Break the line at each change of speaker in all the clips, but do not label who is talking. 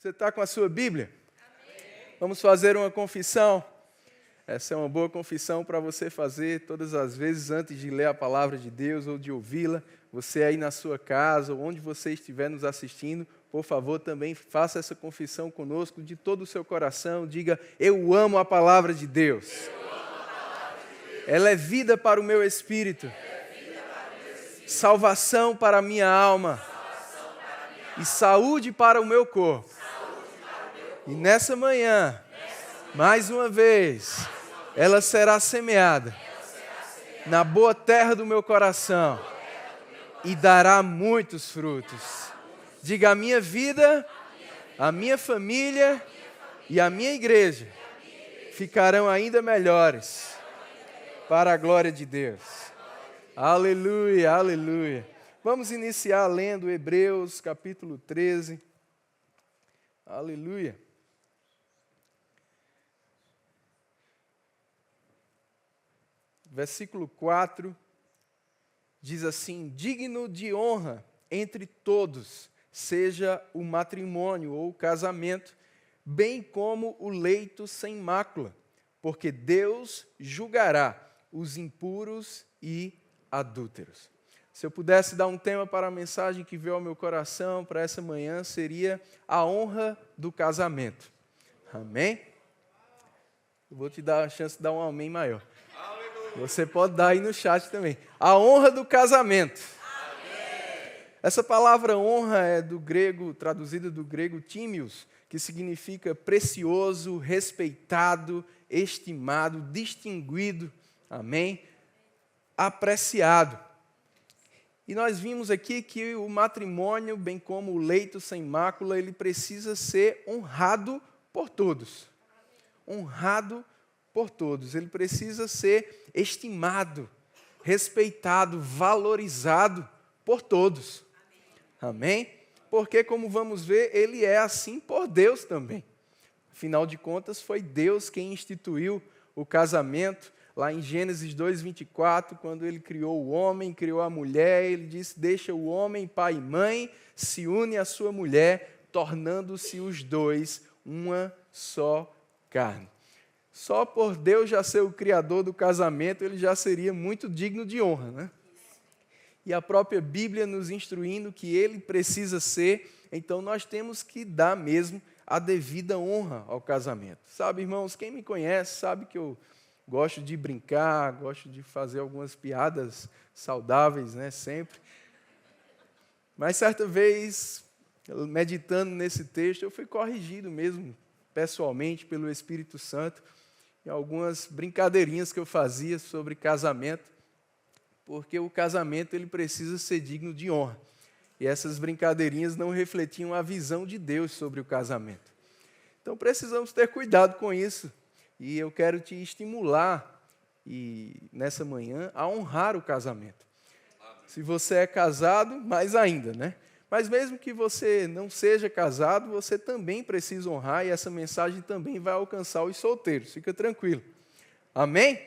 Você está com a sua Bíblia? Amém. Vamos fazer uma confissão. Essa é uma boa confissão para você fazer todas as vezes antes de ler a palavra de Deus ou de ouvi-la. Você aí na sua casa ou onde você estiver nos assistindo, por favor, também faça essa confissão conosco de todo o seu coração. Diga, eu amo a palavra de Deus. Ela é vida para o meu espírito. Salvação para a minha alma. E saúde para o meu corpo. E nessa manhã, mais uma vez, ela será semeada na boa terra do meu coração e dará muitos frutos. Diga, a minha vida, a minha família e a minha igreja ficarão ainda melhores para a glória de Deus. Aleluia, aleluia. Vamos iniciar lendo Hebreus capítulo 13. Aleluia. Versículo 4 diz assim: digno de honra entre todos seja o matrimônio ou o casamento, bem como o leito sem mácula, porque Deus julgará os impuros e adúlteros. Se eu pudesse dar um tema para a mensagem que veio ao meu coração para essa manhã, seria a honra do casamento. Amém? Eu vou te dar a chance de dar um amém maior. Você pode dar aí no chat também. A honra do casamento. Amém. Essa palavra honra é do grego, traduzida do grego tímios, que significa precioso, respeitado, estimado, distinguido. Amém? Apreciado. E nós vimos aqui que o matrimônio, bem como o leito sem mácula, ele precisa ser honrado por todos. Honrado por todos. Ele precisa ser estimado, respeitado, valorizado por todos. Amém? Porque, como vamos ver, ele é assim por Deus também. Afinal de contas, foi Deus quem instituiu o casamento. Lá em Gênesis 2:24, quando ele criou o homem, criou a mulher, ele disse, deixa o homem, pai e mãe, se une à sua mulher, tornando-se os dois uma só carne. Só por Deus já ser o criador do casamento, ele já seria muito digno de honra, né? E a própria Bíblia nos instruindo que ele precisa ser, então nós temos que dar mesmo a devida honra ao casamento. Sabe, irmãos, quem me conhece sabe que eu gosto de brincar, gosto de fazer algumas piadas saudáveis, né, sempre. Mas certa vez, meditando nesse texto, eu fui corrigido mesmo, pessoalmente, pelo Espírito Santo, em algumas brincadeirinhas que eu fazia sobre casamento, porque o casamento ele precisa ser digno de honra. E essas brincadeirinhas não refletiam a visão de Deus sobre o casamento. Então precisamos ter cuidado com isso. E eu quero te estimular, nessa manhã, a honrar o casamento. Se você é casado, mais ainda, né? Mas mesmo que você não seja casado, você também precisa honrar, e essa mensagem também vai alcançar os solteiros. Fica tranquilo. Amém?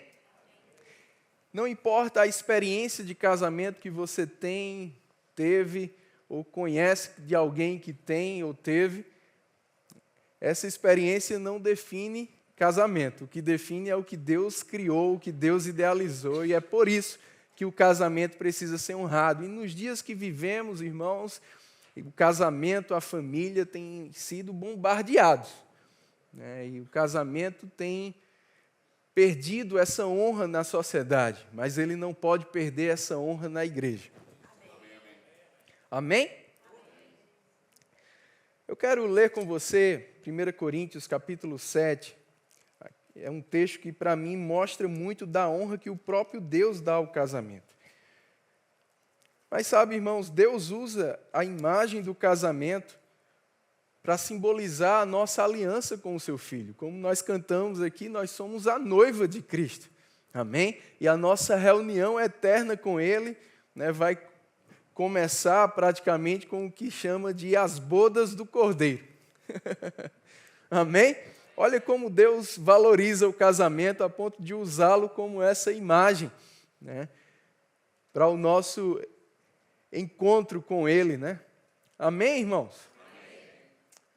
Não importa a experiência de casamento que você tem, teve, ou conhece de alguém que tem ou teve, essa experiência não define casamento. O que define é o que Deus criou, o que Deus idealizou, e é por isso que o casamento precisa ser honrado. E nos dias que vivemos, irmãos, o casamento, a família tem sido bombardeados, né? E o casamento tem perdido essa honra na sociedade, mas ele não pode perder essa honra na igreja. Amém? Eu quero ler com você 1 Coríntios capítulo 7. É um texto que, para mim, mostra muito da honra que o próprio Deus dá ao casamento. Mas sabe, irmãos, Deus usa a imagem do casamento para simbolizar a nossa aliança com o seu Filho. Como nós cantamos aqui, nós somos a noiva de Cristo. Amém? E a nossa reunião eterna com Ele, né, vai começar praticamente com o que chama de as bodas do Cordeiro. Amém? Olha como Deus valoriza o casamento a ponto de usá-lo como essa imagem, né, para o nosso encontro com Ele, né? Amém, irmãos?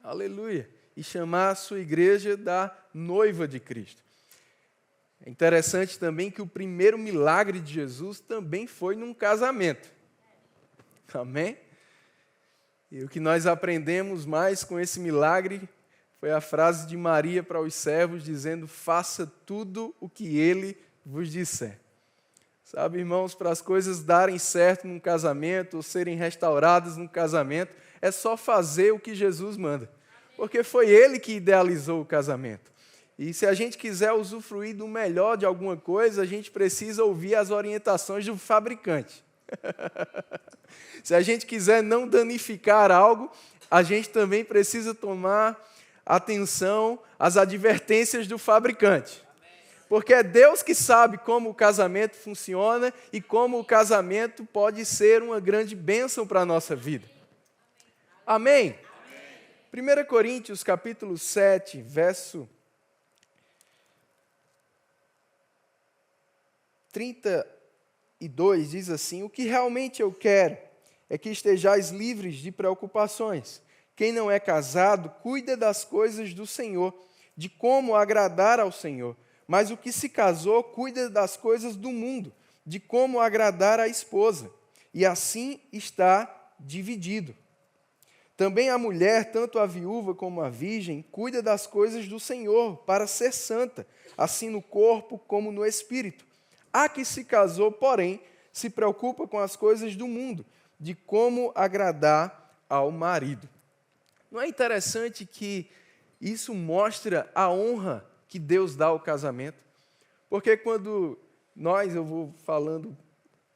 Amém. Aleluia. E chamar a sua igreja da noiva de Cristo. É interessante também que o primeiro milagre de Jesus também foi num casamento. Amém? E o que nós aprendemos mais com esse milagre foi a frase de Maria para os servos, dizendo: faça tudo o que ele vos disser. Sabe, irmãos, para as coisas darem certo num casamento, ou serem restauradas num casamento, é só fazer o que Jesus manda. Porque foi ele que idealizou o casamento. E se a gente quiser usufruir do melhor de alguma coisa, a gente precisa ouvir as orientações do fabricante. Se a gente quiser não danificar algo, a gente também precisa tomar atenção às advertências do fabricante. Porque é Deus que sabe como o casamento funciona e como o casamento pode ser uma grande bênção para a nossa vida. Amém? 1 Coríntios, capítulo 7, verso 32, diz assim: o que realmente eu quero é que estejais livres de preocupações. Quem não é casado, cuida das coisas do Senhor, de como agradar ao Senhor. Mas o que se casou, cuida das coisas do mundo, de como agradar à esposa. E assim está dividido. Também a mulher, tanto a viúva como a virgem, cuida das coisas do Senhor, para ser santa, assim no corpo como no espírito. A que se casou, porém, se preocupa com as coisas do mundo, de como agradar ao marido. Não é interessante que isso mostra a honra que Deus dá ao casamento? Porque quando eu vou falando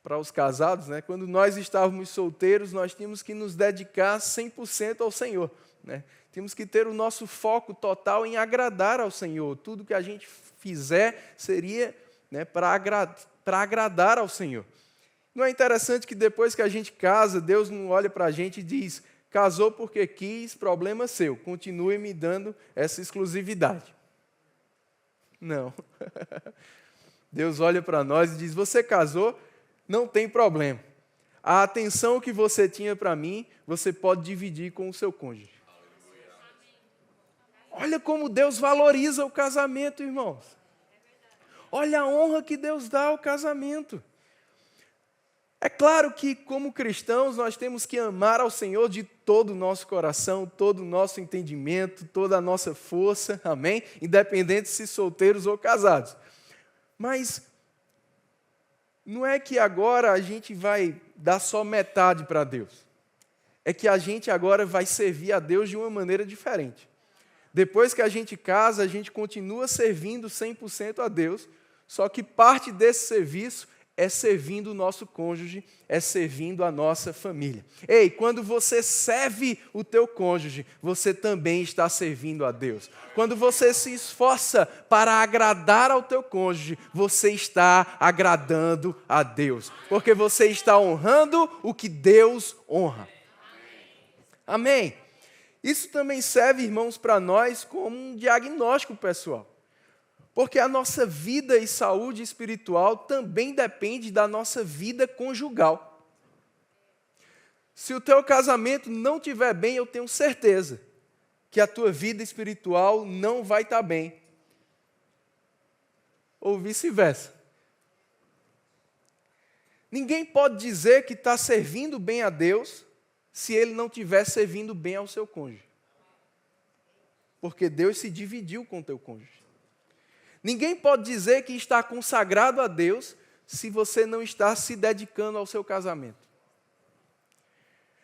para os casados, né? Quando nós estávamos solteiros, nós tínhamos que nos dedicar 100% ao Senhor. Né? Tínhamos que ter o nosso foco total em agradar ao Senhor. Tudo que a gente fizer seria, né, para agradar ao Senhor. Não é interessante que depois que a gente casa, Deus não olha para a gente e diz: casou porque quis, problema seu, continue me dando essa exclusividade. Não. Deus olha para nós e diz: você casou, não tem problema. A atenção que você tinha para mim, você pode dividir com o seu cônjuge. Olha como Deus valoriza o casamento, irmãos. Olha a honra que Deus dá ao casamento. É claro que, como cristãos, nós temos que amar ao Senhor de todo o nosso coração, todo o nosso entendimento, toda a nossa força, amém? Independente se solteiros ou casados. Mas não é que agora a gente vai dar só metade para Deus. É que a gente agora vai servir a Deus de uma maneira diferente. Depois que a gente casa, a gente continua servindo 100% a Deus, só que parte desse serviço é servindo o nosso cônjuge, é servindo a nossa família. Ei, quando você serve o teu cônjuge, você também está servindo a Deus. Quando você se esforça para agradar ao teu cônjuge, você está agradando a Deus. Porque você está honrando o que Deus honra. Amém? Isso também serve, irmãos, para nós como um diagnóstico pessoal. Porque a nossa vida e saúde espiritual também depende da nossa vida conjugal. Se o teu casamento não estiver bem, eu tenho certeza que a tua vida espiritual não vai estar bem. Ou vice-versa. Ninguém pode dizer que está servindo bem a Deus se ele não estiver servindo bem ao seu cônjuge. Porque Deus se dividiu com o teu cônjuge. Ninguém pode dizer que está consagrado a Deus se você não está se dedicando ao seu casamento.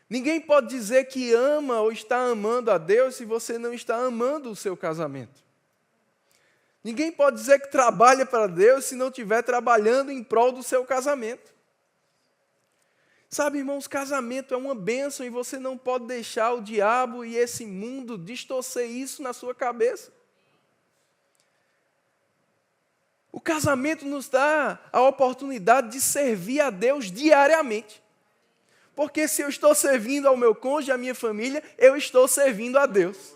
Ninguém pode dizer que ama ou está amando a Deus se você não está amando o seu casamento. Ninguém pode dizer que trabalha para Deus se não estiver trabalhando em prol do seu casamento. Sabe, irmãos, casamento é uma bênção e você não pode deixar o diabo e esse mundo distorcer isso na sua cabeça. O casamento nos dá a oportunidade de servir a Deus diariamente. Porque se eu estou servindo ao meu cônjuge, à minha família, eu estou servindo a Deus.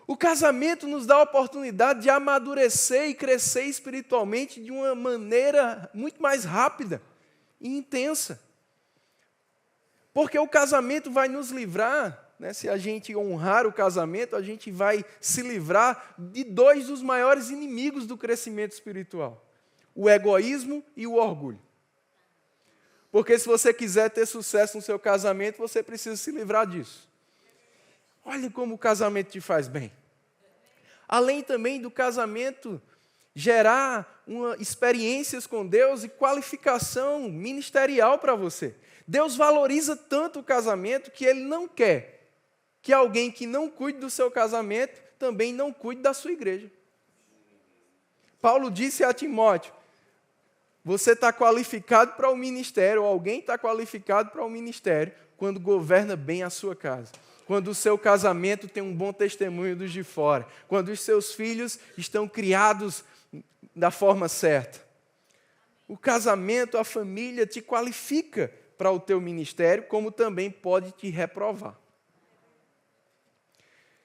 O casamento nos dá a oportunidade de amadurecer e crescer espiritualmente de uma maneira muito mais rápida e intensa. Porque o casamento vai nos livrar né, se a gente honrar o casamento, a gente vai se livrar de dois dos maiores inimigos do crescimento espiritual: o egoísmo e o orgulho. Porque se você quiser ter sucesso no seu casamento, você precisa se livrar disso. Olha como o casamento te faz bem. Além também do casamento gerar experiências com Deus e qualificação ministerial para você. Deus valoriza tanto o casamento que Ele não quer que alguém que não cuide do seu casamento também não cuide da sua igreja. Paulo disse a Timóteo: você está qualificado para o ministério, ou alguém está qualificado para o ministério, quando governa bem a sua casa. Quando o seu casamento tem um bom testemunho dos de fora. Quando os seus filhos estão criados da forma certa. O casamento, a família te qualifica para o teu ministério, como também pode te reprovar.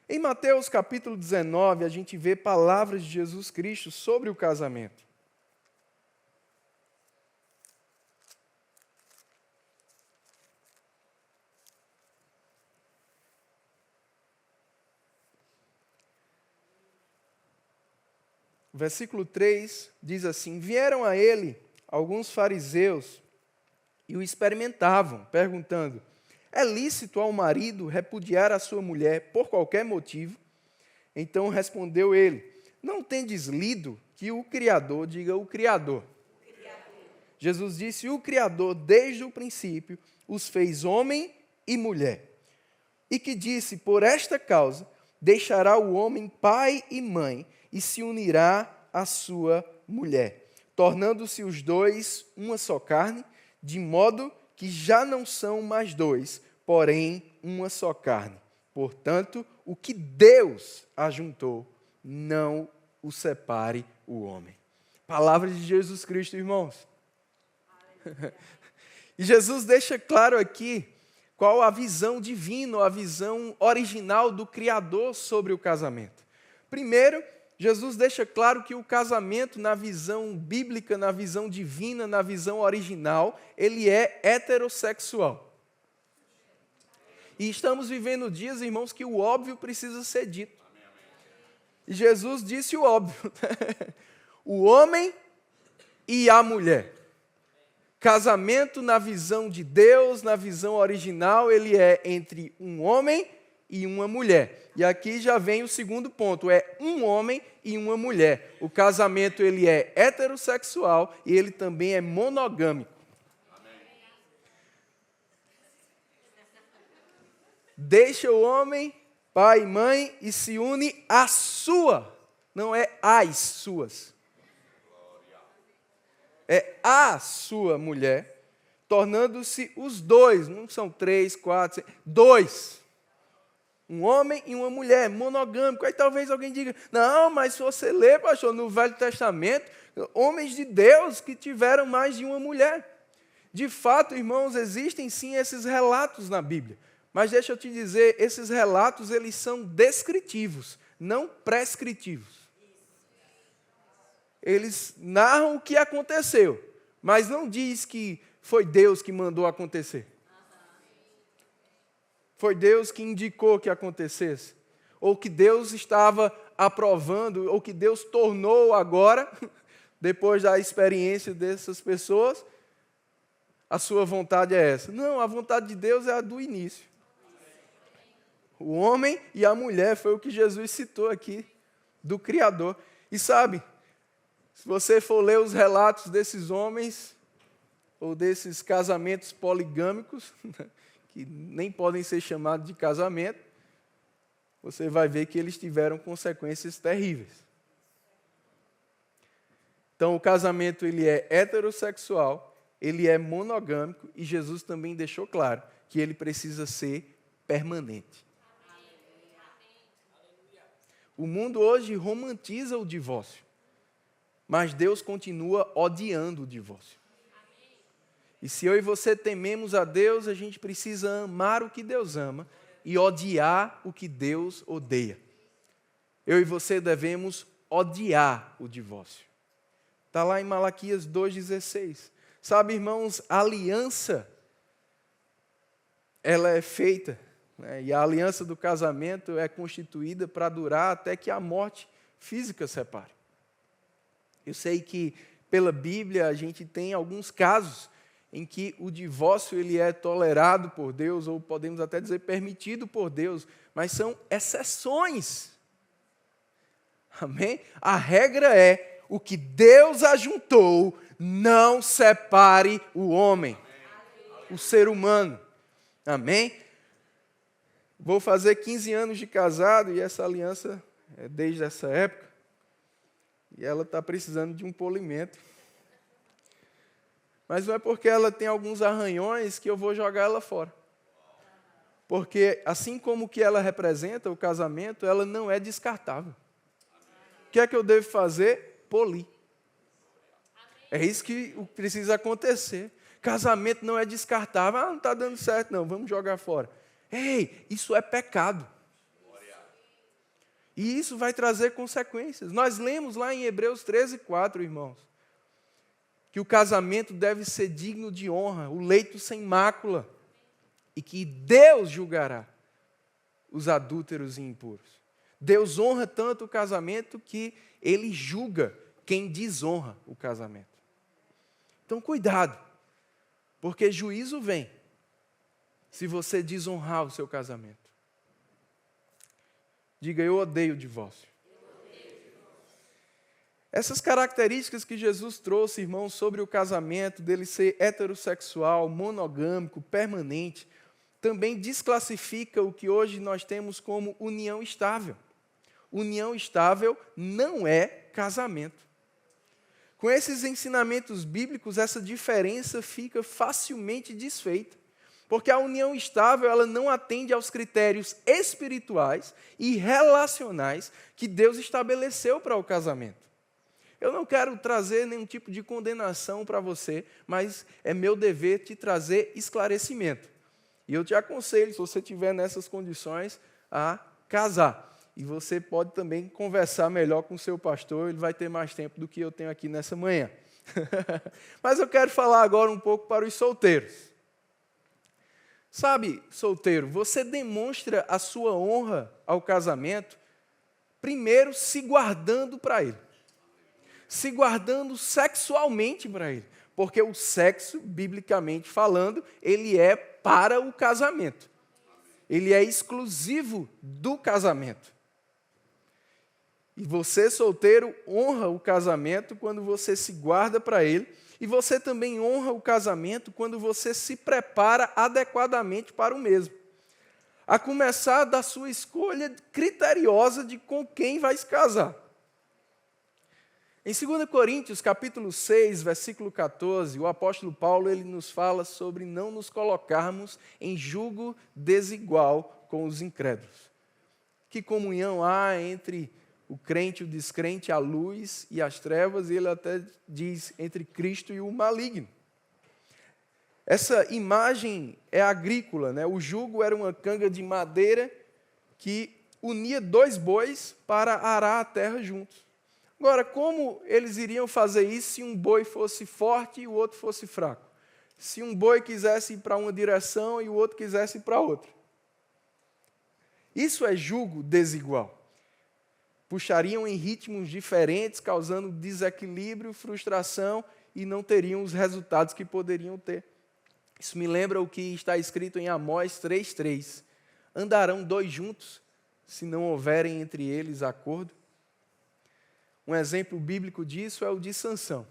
Em Mateus capítulo 19, a gente vê palavras de Jesus Cristo sobre o casamento. O versículo 3 diz assim: vieram a ele alguns fariseus e o experimentavam, perguntando: é lícito ao marido repudiar a sua mulher por qualquer motivo? Então respondeu ele: não tendes lido que o Criador, diga o Criador. Jesus disse: o Criador desde o princípio os fez homem e mulher. E que disse: por esta causa deixará o homem pai e mãe e se unirá à sua mulher, tornando-se os dois uma só carne, de modo que já não são mais dois, porém uma só carne. Portanto, o que Deus ajuntou, não o separe o homem. Palavras de Jesus Cristo, irmãos. E Jesus deixa claro aqui qual a visão divina, a visão original do Criador sobre o casamento. Primeiro, Jesus deixa claro que o casamento, na visão bíblica, na visão divina, na visão original, ele é heterossexual. E estamos vivendo dias, irmãos, que o óbvio precisa ser dito. E Jesus disse o óbvio: o homem e a mulher. Casamento, na visão de Deus, na visão original, ele é entre um homem e uma mulher. E aqui já vem o segundo ponto: é um homem e uma mulher. O casamento, ele é heterossexual e ele também é monogâmico. Deixa o homem, pai e mãe, e se une à sua, não é às suas. É a sua mulher, tornando-se os dois, não são 3, 4, 2. Um homem e uma mulher, monogâmico. Aí talvez alguém diga: não, mas se você ler, pastor, no Velho Testamento, homens de Deus que tiveram mais de uma mulher. De fato, irmãos, existem sim esses relatos na Bíblia. Mas deixa eu te dizer, esses relatos, eles são descritivos, não prescritivos. Eles narram o que aconteceu, mas não diz que foi Deus que mandou acontecer. Foi Deus que indicou que acontecesse. Ou que Deus estava aprovando, ou que Deus tornou agora, depois da experiência dessas pessoas, a sua vontade é essa. Não, a vontade de Deus é a do início. O homem e a mulher foi o que Jesus citou aqui, do Criador. E sabe, se você for ler os relatos desses homens, ou desses casamentos poligâmicos, que nem podem ser chamados de casamento, você vai ver que eles tiveram consequências terríveis. Então, o casamento, ele é heterossexual, ele é monogâmico, e Jesus também deixou claro que ele precisa ser permanente. O mundo hoje romantiza o divórcio, mas Deus continua odiando o divórcio. E se eu e você tememos a Deus, a gente precisa amar o que Deus ama e odiar o que Deus odeia. Eu e você devemos odiar o divórcio. Está lá em Malaquias 2,16. Sabe, irmãos, a aliança, ela é feita né? E a aliança do casamento é constituída para durar até que a morte física separe. Eu sei que pela Bíblia a gente tem alguns casos em que o divórcio ele é tolerado por Deus, ou podemos até dizer permitido por Deus, mas são exceções. Amém? A regra é, o que Deus ajuntou, não separe o homem, o ser humano. Amém? Vou fazer 15 anos de casado e essa aliança é desde essa época. E ela está precisando de um polimento. Mas não é porque ela tem alguns arranhões que eu vou jogar ela fora. Porque assim como o que ela representa, o casamento, ela não é descartável. O que é que eu devo fazer? Polir. É isso que precisa acontecer. Casamento não é descartável. Ah, não está dando certo, não, vamos jogar fora. Ei, isso é pecado. E isso vai trazer consequências. Nós lemos lá em Hebreus 13:4, irmãos, que o casamento deve ser digno de honra, o leito sem mácula, e que Deus julgará os adúlteros e impuros. Deus honra tanto o casamento que Ele julga quem desonra o casamento. Então, cuidado, porque juízo vem se você desonrar o seu casamento. Diga, eu odeio o divórcio. Essas características que Jesus trouxe, irmãos, sobre o casamento, dele ser heterossexual, monogâmico, permanente, também desclassifica o que hoje nós temos como união estável. União estável não é casamento. Com esses ensinamentos bíblicos, essa diferença fica facilmente desfeita. Porque a união estável, ela não atende aos critérios espirituais e relacionais que Deus estabeleceu para o casamento. Eu não quero trazer nenhum tipo de condenação para você, mas é meu dever te trazer esclarecimento. E eu te aconselho, se você estiver nessas condições, a casar. E você pode também conversar melhor com o seu pastor, ele vai ter mais tempo do que eu tenho aqui nessa manhã. Mas eu quero falar agora um pouco para os solteiros. Sabe, solteiro, você demonstra a sua honra ao casamento, primeiro se guardando para ele. Se guardando sexualmente para ele. Porque o sexo, biblicamente falando, ele é para o casamento. Ele é exclusivo do casamento. E você, solteiro, honra o casamento quando você se guarda para ele. E você também honra o casamento quando você se prepara adequadamente para o mesmo. A começar da sua escolha criteriosa de com quem vai se casar. Em 2 Coríntios, capítulo 6, versículo 14, o apóstolo Paulo ele nos fala sobre não nos colocarmos em julgo desigual com os incrédulos. Que comunhão há entre o crente e o descrente, a luz e as trevas, e ele até diz entre Cristo e o maligno. Essa imagem é agrícola, né? O jugo era uma canga de madeira que unia dois bois para arar a terra juntos. Agora, como eles iriam fazer isso se um boi fosse forte e o outro fosse fraco? Se um boi quisesse ir para uma direção e o outro quisesse ir para outra? Isso é jugo desigual. Puxariam em ritmos diferentes, causando desequilíbrio, frustração e não teriam os resultados que poderiam ter. Isso me lembra o que está escrito em Amós 3:3. Andarão dois juntos, se não houverem entre eles acordo? Um exemplo bíblico disso é o de Sansão.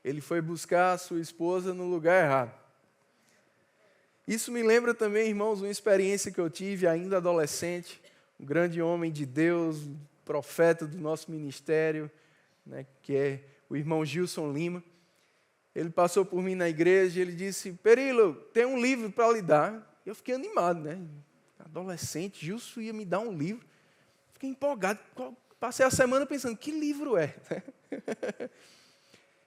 Ele foi buscar a sua esposa no lugar errado. Isso me lembra também, irmãos, uma experiência que eu tive ainda adolescente, um grande homem de Deus, profeta do nosso ministério, né, que é o irmão Gilson Lima. Ele passou por mim na igreja e ele disse, Perilo, tem um livro para lhe dar. Eu fiquei animado, né? Adolescente, Gilson ia me dar um livro. Fiquei empolgado. Passei a semana pensando, que livro é?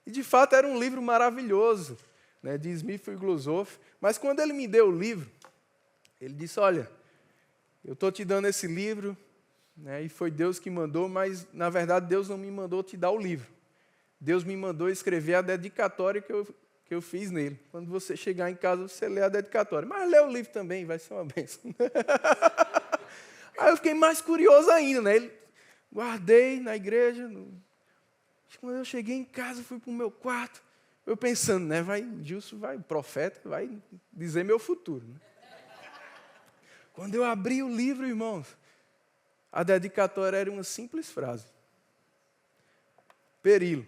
E de fato era um livro maravilhoso, né, de Smith e Glossoff. Mas quando ele me deu o livro, ele disse, olha, eu estou te dando esse livro, né, e foi Deus que mandou, mas na verdade Deus não me mandou te dar o livro. Deus me mandou escrever a dedicatória que que eu fiz nele. Quando você chegar em casa, você lê a dedicatória. Mas lê o livro também, vai ser uma bênção. Aí eu fiquei mais curioso ainda, né? Guardei na igreja. Quando eu cheguei em casa, fui para o meu quarto. Eu pensando, né? Gilson vai, profeta, vai dizer meu futuro. Né? Quando eu abri o livro, irmãos, a dedicatória era uma simples frase. Perilo,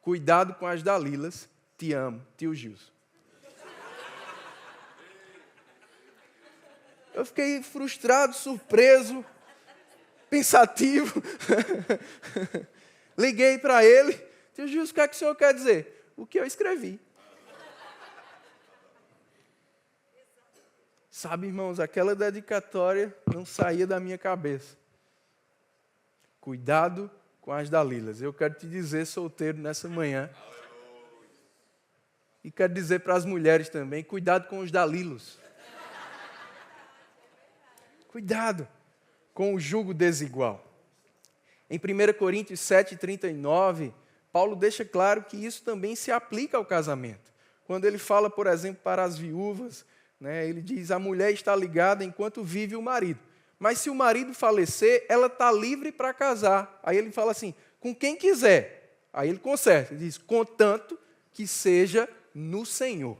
cuidado com as Dalilas, te amo, tio Gilson. Eu fiquei frustrado, surpreso, pensativo. Liguei para ele. Tio Gilson, o que é que o senhor quer dizer? O que eu escrevi. Sabe, irmãos, aquela dedicatória não saía da minha cabeça. Cuidado com as Dalilas. Eu quero te dizer, solteiro, nessa manhã. E quero dizer para as mulheres também, cuidado com os Dalilos. Cuidado com o jugo desigual. Em 1 Coríntios 7:39, Paulo deixa claro que isso também se aplica ao casamento. Quando ele fala, por exemplo, para as viúvas, né, ele diz, a mulher está ligada enquanto vive o marido. Mas se o marido falecer, ela está livre para casar. Aí ele fala assim, com quem quiser. Aí ele conserta, ele diz, contanto que seja no Senhor.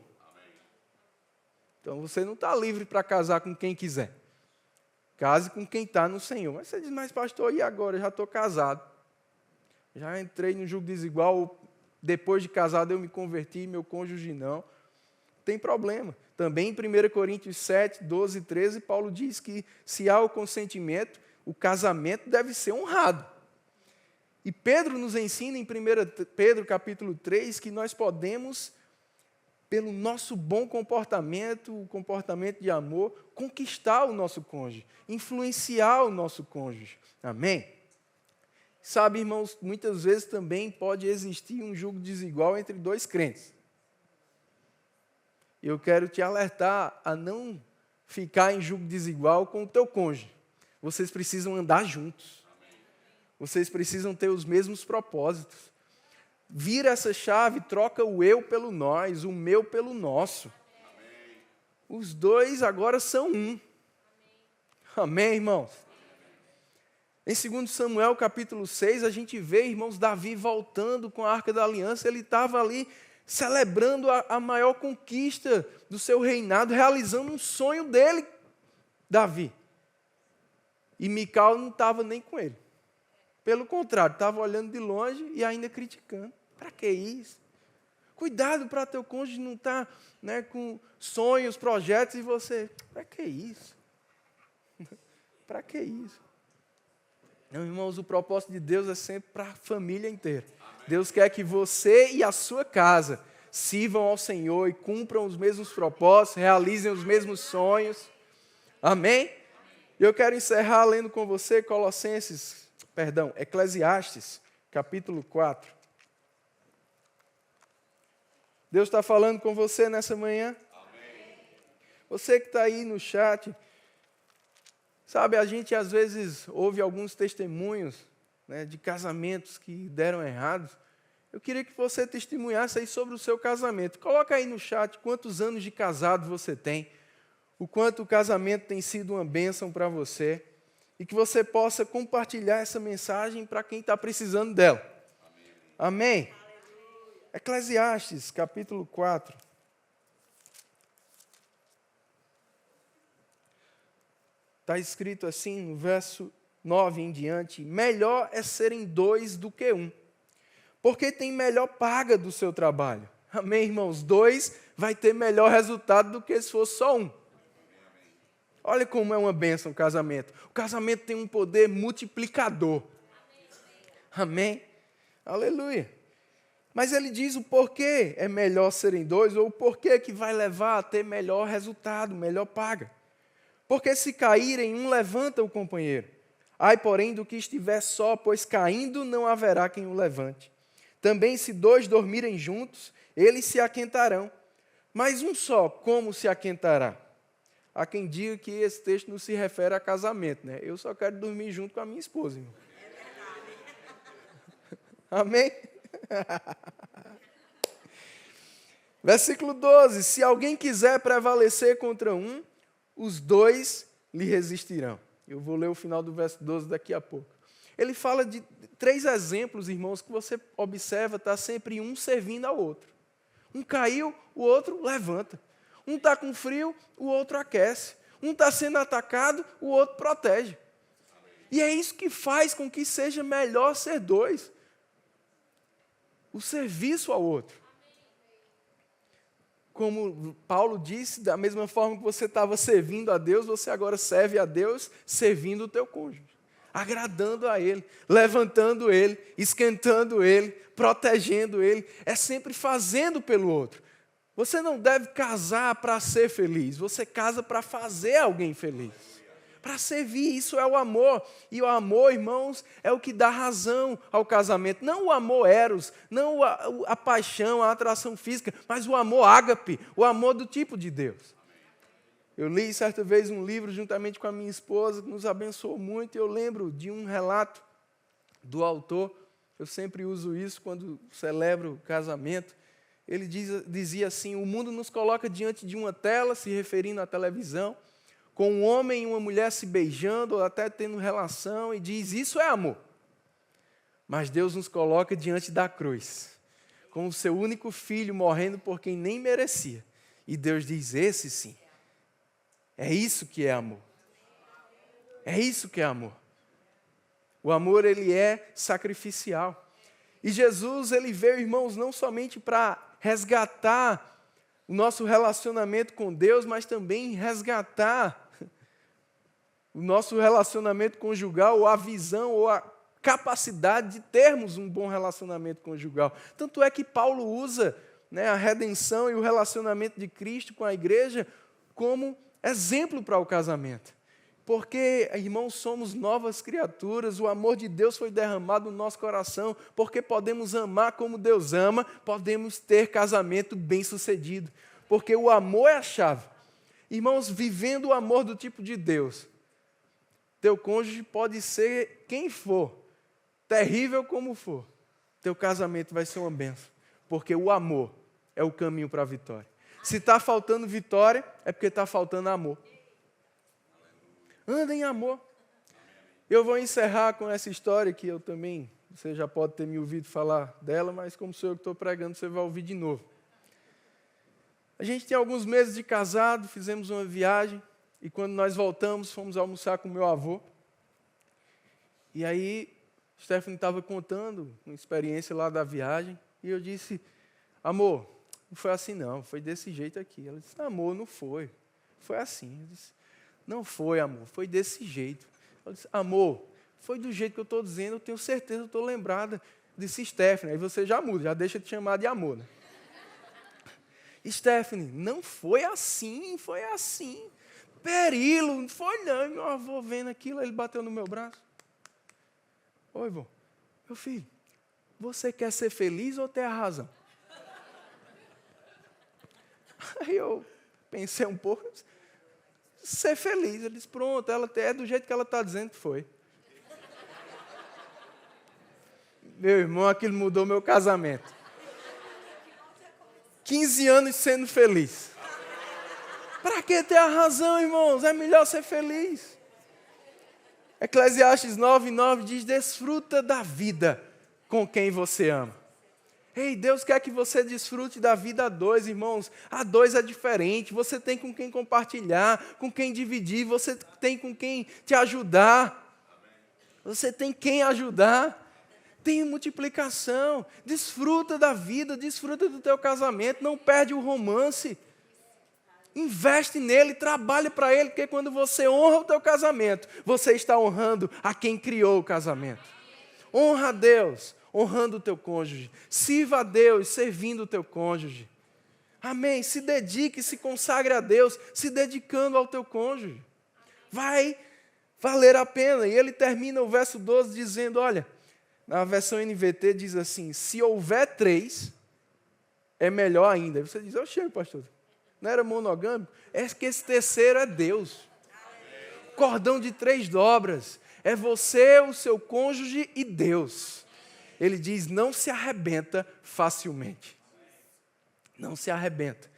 Então você não está livre para casar com quem quiser. Case com quem está no Senhor. Mas você diz, mas pastor, e agora? Eu já estou casado. Já entrei no jugo desigual. Depois de casado eu me converti, meu cônjuge não. Tem problema. Também em 1 Coríntios 7, 12 e 13, Paulo diz que se há o consentimento, o casamento deve ser honrado. E Pedro nos ensina em 1 Pedro capítulo 3 que nós podemos, pelo nosso bom comportamento, o comportamento de amor, conquistar o nosso cônjuge, influenciar o nosso cônjuge. Amém? Sabe, irmãos, muitas vezes também pode existir um jugo desigual entre dois crentes. Eu quero te alertar a não ficar em jugo desigual com o teu cônjuge. Vocês precisam andar juntos. Vocês precisam ter os mesmos propósitos. Vira essa chave, troca o eu pelo nós, o meu pelo nosso. Os dois agora são um. Amém, irmãos? Em 2 Samuel, capítulo 6, a gente vê, irmãos, Davi voltando com a Arca da Aliança. Ele estava ali celebrando a maior conquista do seu reinado, realizando um sonho dele, Davi. E Mical não estava nem com ele. Pelo contrário, estava olhando de longe e ainda criticando. Para que isso? Cuidado para teu cônjuge não estar, né, com sonhos, projetos e você... Para que isso? Para que isso? Não, irmãos, o propósito de Deus é sempre para a família inteira. Deus quer que você e a sua casa sirvam ao Senhor e cumpram os mesmos propósitos, realizem os mesmos sonhos. Amém? E eu quero encerrar lendo com você Eclesiastes, capítulo 4. Deus está falando com você nessa manhã? Amém. Você que está aí no chat, sabe, a gente às vezes ouve alguns testemunhos, né, de casamentos que deram errados. Eu queria que você testemunhasse aí sobre o seu casamento. Coloca aí no chat quantos anos de casado você tem, o quanto o casamento tem sido uma bênção para você, e que você possa compartilhar essa mensagem para quem está precisando dela. Amém? Amém? Eclesiastes, capítulo 4. Está escrito assim, no verso 9 em diante, melhor é serem dois do que um, porque tem melhor paga do seu trabalho. Amém, irmãos? Dois vai ter melhor resultado do que se fosse só um. Olha como é uma bênção o casamento. O casamento tem um poder multiplicador. Amém? Aleluia. Mas ele diz o porquê é melhor serem dois, ou o porquê que vai levar a ter melhor resultado, melhor paga. Porque se caírem, um levanta o companheiro. Ai, porém, do que estiver só, pois caindo não haverá quem o levante. Também se dois dormirem juntos, eles se aquentarão. Mas um só, como se aquentará? Há quem diga que esse texto não se refere a casamento, né? Eu só quero dormir junto com a minha esposa, irmão. Amém? Versículo 12: se alguém quiser prevalecer contra um, os dois lhe resistirão. Eu vou ler o final do verso 12 daqui a pouco. Ele fala de 3 exemplos, irmãos, que você observa, está sempre um servindo ao outro. Um caiu, o outro levanta. Um está com frio, o outro aquece. Um está sendo atacado, o outro protege. E é isso que faz com que seja melhor ser 2. O serviço ao outro. Como Paulo disse, da mesma forma que você estava servindo a Deus, você agora serve a Deus servindo o teu cônjuge. Agradando a Ele, levantando Ele, esquentando Ele, protegendo Ele. É sempre fazendo pelo outro. Você não deve casar para ser feliz. Você casa para fazer alguém feliz. Para servir, isso é o amor. E o amor, irmãos, é o que dá razão ao casamento. Não o amor eros, não a paixão, a atração física, mas o amor ágape, o amor do tipo de Deus. Eu li certa vez um livro juntamente com a minha esposa, que nos abençoou muito, e eu lembro de um relato do autor. Eu sempre uso isso quando celebro o casamento. Ele dizia assim: o mundo nos coloca diante de uma tela, se referindo à televisão, com um homem e uma mulher se beijando, ou até tendo relação, e diz: isso é amor. Mas Deus nos coloca diante da cruz, com o seu único filho morrendo por quem nem merecia. E Deus diz: esse sim. É isso que é amor. É isso que é amor. O amor, ele é sacrificial. E Jesus, ele veio, irmãos, não somente para resgatar o nosso relacionamento com Deus, mas também resgatar o nosso relacionamento conjugal, ou a visão, ou a capacidade de termos um bom relacionamento conjugal. Tanto é que Paulo usa, a redenção e o relacionamento de Cristo com a igreja como exemplo para o casamento. Porque, irmãos, somos novas criaturas, o amor de Deus foi derramado no nosso coração, porque podemos amar como Deus ama, podemos ter casamento bem-sucedido. Porque o amor é a chave. Irmãos, vivendo o amor do tipo de Deus, teu cônjuge pode ser quem for, terrível como for, teu casamento vai ser uma bênção. Porque o amor é o caminho para a vitória. Se está faltando vitória, é porque está faltando amor. Anda em amor. Eu vou encerrar com essa história que eu também, você já pode ter me ouvido falar dela, mas como sou eu que estou pregando, você vai ouvir de novo. A gente tem alguns meses de casado, fizemos uma viagem, e quando nós voltamos, fomos almoçar com meu avô. E aí, Stephanie estava contando uma experiência lá da viagem, e eu disse: amor, não foi assim não, foi desse jeito aqui. Ela disse: amor, não foi, foi assim. Eu disse: não foi, amor, foi desse jeito. Eu disse: amor, foi do jeito que eu estou dizendo, eu tenho certeza, eu estou lembrada. Eu disse: Stephanie, aí você já muda, já deixa de chamar de amor, né? Stephanie, não foi assim, foi assim. Perilo, não foi não. E meu avô vendo aquilo, ele bateu no meu braço. Oi, vô, meu filho, você quer ser feliz ou ter a razão? Aí eu pensei um pouco, ser feliz. Ele disse: pronto, ela é do jeito que ela está dizendo que foi. Meu irmão, aquilo mudou meu casamento. 15 anos sendo feliz. Para que ter a razão, irmãos? É melhor ser feliz. Eclesiastes 9:9 diz: desfruta da vida com quem você ama. Ei, Deus quer que você desfrute da vida a 2, irmãos. A 2 é diferente. Você tem com quem compartilhar, com quem dividir, você tem com quem te ajudar. Você tem quem ajudar. Tem multiplicação. Desfruta da vida, desfruta do teu casamento. Não perde o romance. Investe nele, trabalhe para ele, porque quando você honra o teu casamento, você está honrando a quem criou o casamento. Honra a Deus, honrando o teu cônjuge. Sirva a Deus, servindo o teu cônjuge. Amém? Se dedique, se consagre a Deus, se dedicando ao teu cônjuge. Vai valer a pena. E ele termina o verso 12 dizendo, olha, na versão NVT diz assim: se houver 3, é melhor ainda. Aí você diz: eu chego, pastor. Não era monogâmico? É que esse terceiro é Deus. Cordão de 3 dobras. É você, o seu cônjuge e Deus. Ele diz: não se arrebenta facilmente. Não se arrebenta.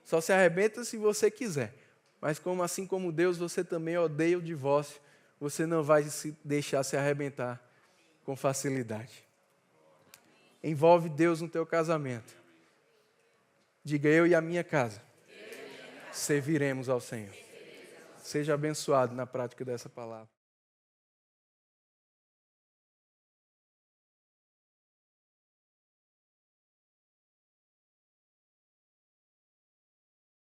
Só se arrebenta se você quiser. Mas assim como Deus, você também odeia o divórcio. Você não vai se deixar se arrebentar com facilidade. Envolve Deus no teu casamento. Diga, eu e a minha casa serviremos ao Senhor. Seja abençoado na prática dessa palavra.